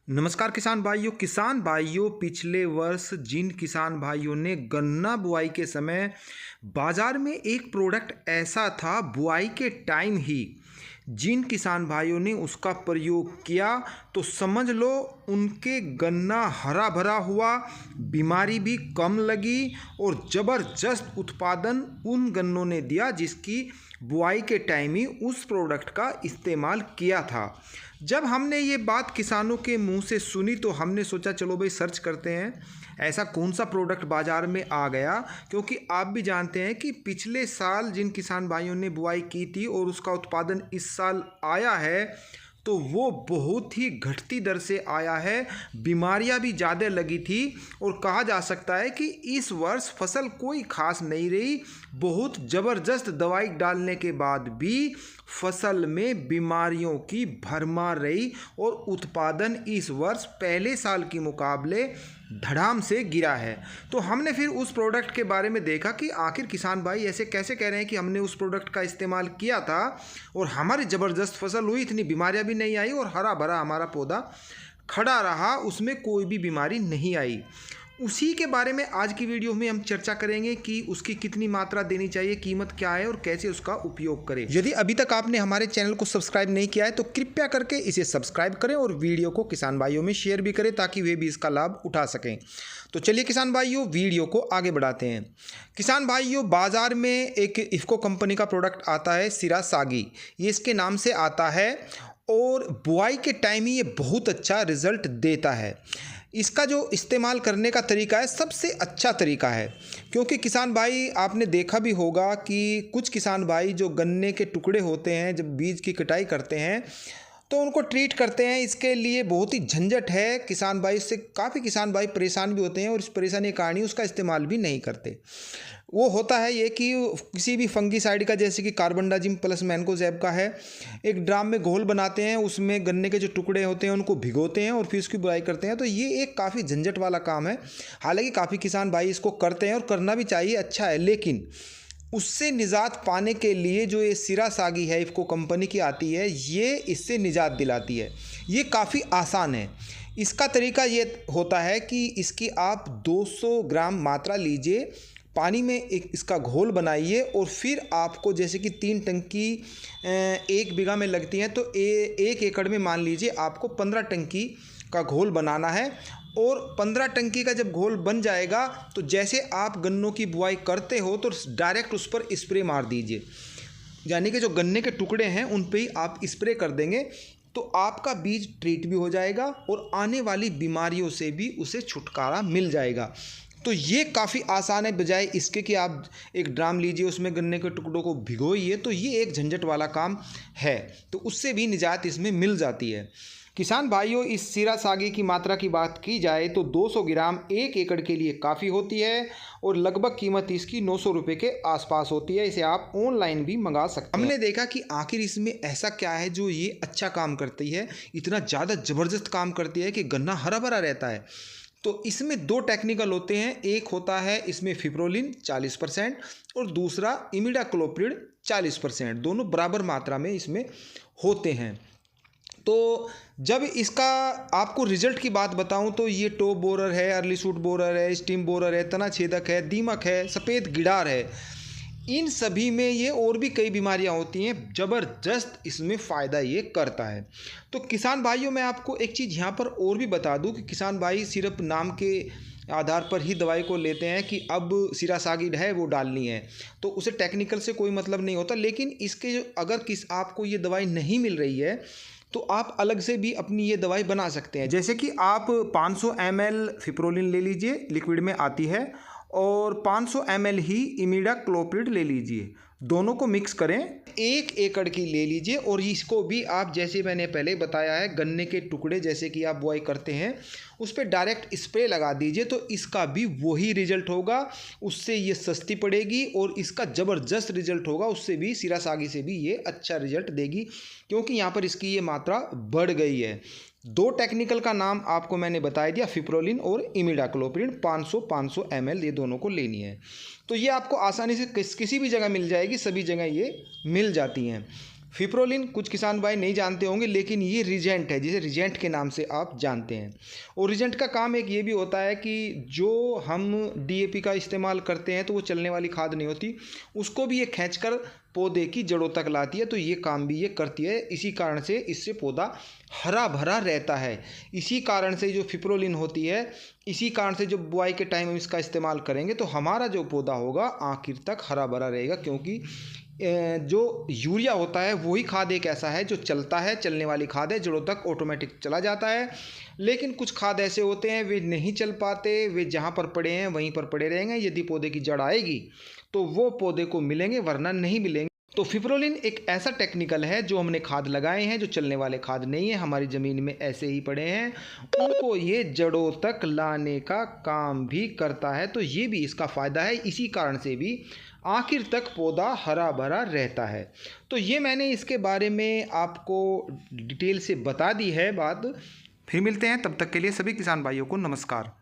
नमस्कार किसान भाइयों, पिछले वर्ष जिन किसान भाइयों ने गन्ना बुआई के समय बाजार में एक प्रोडक्ट ऐसा था, बुआई के टाइम ही जिन किसान भाइयों ने उसका प्रयोग किया तो समझ लो उनके गन्ना हरा भरा हुआ, बीमारी भी कम लगी और ज़बरदस्त उत्पादन उन गन्नों ने दिया जिसकी बुआई के टाइम ही उस प्रोडक्ट का इस्तेमाल किया था। जब हमने ये बात किसानों के मुंह से सुनी तो हमने सोचा चलो भाई सर्च करते हैं ऐसा कौन सा प्रोडक्ट बाज़ार में आ गया, क्योंकि आप भी जानते हैं कि पिछले साल जिन किसान भाइयों ने बुआई की थी और उसका उत्पादन इस साल आया है तो वो बहुत ही घटती दर से आया है, बीमारियां भी ज़्यादा लगी थी और कहा जा सकता है कि इस वर्ष फसल कोई खास नहीं रही। बहुत ज़बरदस्त दवाई डालने के बाद भी फसल में बीमारियों की भरमार रही और उत्पादन इस वर्ष पहले साल के मुकाबले धड़ाम से गिरा है। तो हमने फिर उस प्रोडक्ट के बारे में देखा कि आखिर किसान भाई ऐसे कैसे कह रहे हैं कि हमने उस प्रोडक्ट का इस्तेमाल किया था और हमारी ज़बरदस्त फसल हुई, इतनी बीमारियां भी नहीं आई और हरा भरा हमारा पौधा खड़ा रहा, उसमें कोई भी बीमारी नहीं आई। उसी के बारे में आज की वीडियो में हम चर्चा करेंगे कि उसकी कितनी मात्रा देनी चाहिए, कीमत क्या है और कैसे उसका उपयोग करें। यदि अभी तक आपने हमारे चैनल को सब्सक्राइब नहीं किया है तो कृपया करके इसे सब्सक्राइब करें और वीडियो को किसान भाइयों में शेयर भी करें ताकि वे भी इसका लाभ उठा सकें। तो चलिए किसान भाइयों, वीडियो को आगे बढ़ाते हैं। किसान भाइयों, बाजार में एक इफ्को कंपनी का प्रोडक्ट आता है सिरा सागी, ये इसके नाम से आता है और बुआई के टाइम ही ये बहुत अच्छा रिजल्ट देता है। इसका जो इस्तेमाल करने का तरीका है सबसे अच्छा तरीका है, क्योंकि किसान भाई आपने देखा भी होगा कि कुछ किसान भाई जो गन्ने के टुकड़े होते हैं जब बीज की कटाई करते हैं तो उनको ट्रीट करते हैं, इसके लिए बहुत ही झंझट है। किसान भाई इससे काफ़ी किसान भाई परेशान भी होते हैं और इस परेशानी के कारण ही उसका इस्तेमाल भी नहीं करते। वो होता है ये कि किसी भी फंगीसाइड का, जैसे कि कार्बनडाजिम प्लस मैंकोजेब का है, एक ड्राम में घोल बनाते हैं, उसमें गन्ने के जो टुकड़े होते हैं उनको भिगोते हैं और फिर उसकी बुआई करते हैं। तो ये एक काफ़ी झंझट वाला काम है। हालांकि काफ़ी किसान भाई इसको करते हैं और करना भी चाहिए, अच्छा है, लेकिन उससे निजात पाने के लिए जो ये सिरा सागी है इफ्को कंपनी की आती है, ये इससे निजात दिलाती है। ये काफ़ी आसान है। इसका तरीका ये होता है कि इसकी आप 200 ग्राम मात्रा लीजिए, पानी में एक इसका घोल बनाइए और फिर आपको जैसे कि 3 टंकी 1 बीघा में लगती हैं तो 1 एकड़ में मान लीजिए आपको 15 टंकी का घोल बनाना है। और 15 टंकी का जब घोल बन जाएगा तो जैसे आप गन्नों की बुआई करते हो तो डायरेक्ट उस पर स्प्रे मार दीजिए, यानी कि जो गन्ने के टुकड़े हैं उन पे ही आप स्प्रे कर देंगे तो आपका बीज ट्रीट भी हो जाएगा और आने वाली बीमारियों से भी उसे छुटकारा मिल जाएगा। तो ये काफ़ी आसान है, बजाय इसके कि आप एक ड्राम लीजिए उसमें गन्ने के टुकड़ों को भिगोइए, तो ये एक झंझट वाला काम है, तो उससे भी निजात इसमें मिल जाती है। किसान भाइयों, इस सिरा सागी की मात्रा की बात की जाए तो 200 ग्राम 1 एकड़ के लिए काफ़ी होती है और लगभग कीमत इसकी 900 रुपये के आसपास होती है। इसे आप ऑनलाइन भी मंगा सकते हैं। हमने देखा कि आखिर इसमें ऐसा क्या है जो ये अच्छा काम करती है, इतना ज़्यादा ज़बरदस्त काम करती है कि गन्ना हरा भरा रहता है। तो इसमें 2 टेक्निकल होते हैं, एक होता है इसमें फिप्रोलिन 40% और दूसरा इमिडाक्लोप्रिड 40%, दोनों बराबर मात्रा में इसमें होते हैं। तो जब इसका आपको रिजल्ट की बात बताऊं तो ये टॉप बोरर है, अर्ली शूट बोरर है, स्टीम बोरर है, तना छेदक है, दीमक है, सफ़ेद गिडार है, इन सभी में ये और भी कई बीमारियां होती हैं, ज़बरदस्त इसमें फ़ायदा ये करता है। तो किसान भाइयों, मैं आपको एक चीज़ यहाँ पर और भी बता दूं कि किसान भाई सिर्फ नाम के आधार पर ही दवाई को लेते हैं कि अब सिरा सागी है वो डालनी है, तो उसे टेक्निकल से कोई मतलब नहीं होता। लेकिन इसके जो अगर आपको ये दवाई नहीं मिल रही है तो आप अलग से भी अपनी ये दवाई बना सकते हैं। जैसे कि आप 500 ml फिप्रोलिन ले लीजिए, लिक्विड में आती है, और 500 ml ही इमिडाक्लोप्रिड ले लीजिए, दोनों को मिक्स करें, 1 एकड़ की ले लीजिए और इसको भी आप जैसे मैंने पहले बताया है गन्ने के टुकड़े जैसे कि आप बुआई करते हैं उस पर डायरेक्ट स्प्रे लगा दीजिए, तो इसका भी वही रिजल्ट होगा, उससे ये सस्ती पड़ेगी और इसका ज़बरदस्त रिजल्ट होगा, उससे भी सिरा सागी से भी ये अच्छा रिजल्ट देगी, क्योंकि यहाँ पर इसकी ये मात्रा बढ़ गई है। 2 टेक्निकल का नाम आपको मैंने बता दिया, फिप्रोलिन और इमिडाक्लोप्रिड, 500 ml ये दोनों को लेनी है। तो ये आपको आसानी से किसी भी जगह मिल जाएगी, सभी जगह ये मिल जाती हैं। फिप्रोलिन कुछ किसान भाई नहीं जानते होंगे, लेकिन ये रिजेंट है, जिसे रिजेंट के नाम से आप जानते हैं। और रिजेंट का काम एक ये भी होता है कि जो हम डीएपी का इस्तेमाल करते हैं तो वो चलने वाली खाद नहीं होती, उसको भी ये खींचकर पौधे की जड़ों तक लाती है, तो ये काम भी ये करती है। इसी कारण से इससे पौधा हरा भरा रहता है। इसी कारण से जो फिप्रोलिन होती है, इसी कारण से जब बुआई के टाइम हम इसका इस्तेमाल करेंगे तो हमारा जो पौधा होगा आखिर तक हरा भरा रहेगा, क्योंकि जो यूरिया होता है वही खाद एक ऐसा है जो चलता है, चलने वाली खाद है, जड़ों तक ऑटोमेटिक चला जाता है। लेकिन कुछ खाद ऐसे होते हैं वे नहीं चल पाते, वे जहाँ पर पड़े हैं वहीं पर पड़े रहेंगे। यदि पौधे की जड़ आएगी तो वो पौधे को मिलेंगे, वरना नहीं मिलेंगे। तो फिप्रोलिन एक ऐसा टेक्निकल है जो हमने खाद लगाए हैं, जो चलने वाले खाद नहीं है, हमारी ज़मीन में ऐसे ही पड़े हैं, उनको ये जड़ों तक लाने का काम भी करता है। तो ये भी इसका फ़ायदा है, इसी कारण से भी आखिर तक पौधा हरा भरा रहता है। तो ये मैंने इसके बारे में आपको डिटेल से बता दी है बात। फिर मिलते हैं, तब तक के लिए सभी किसान भाइयों को नमस्कार।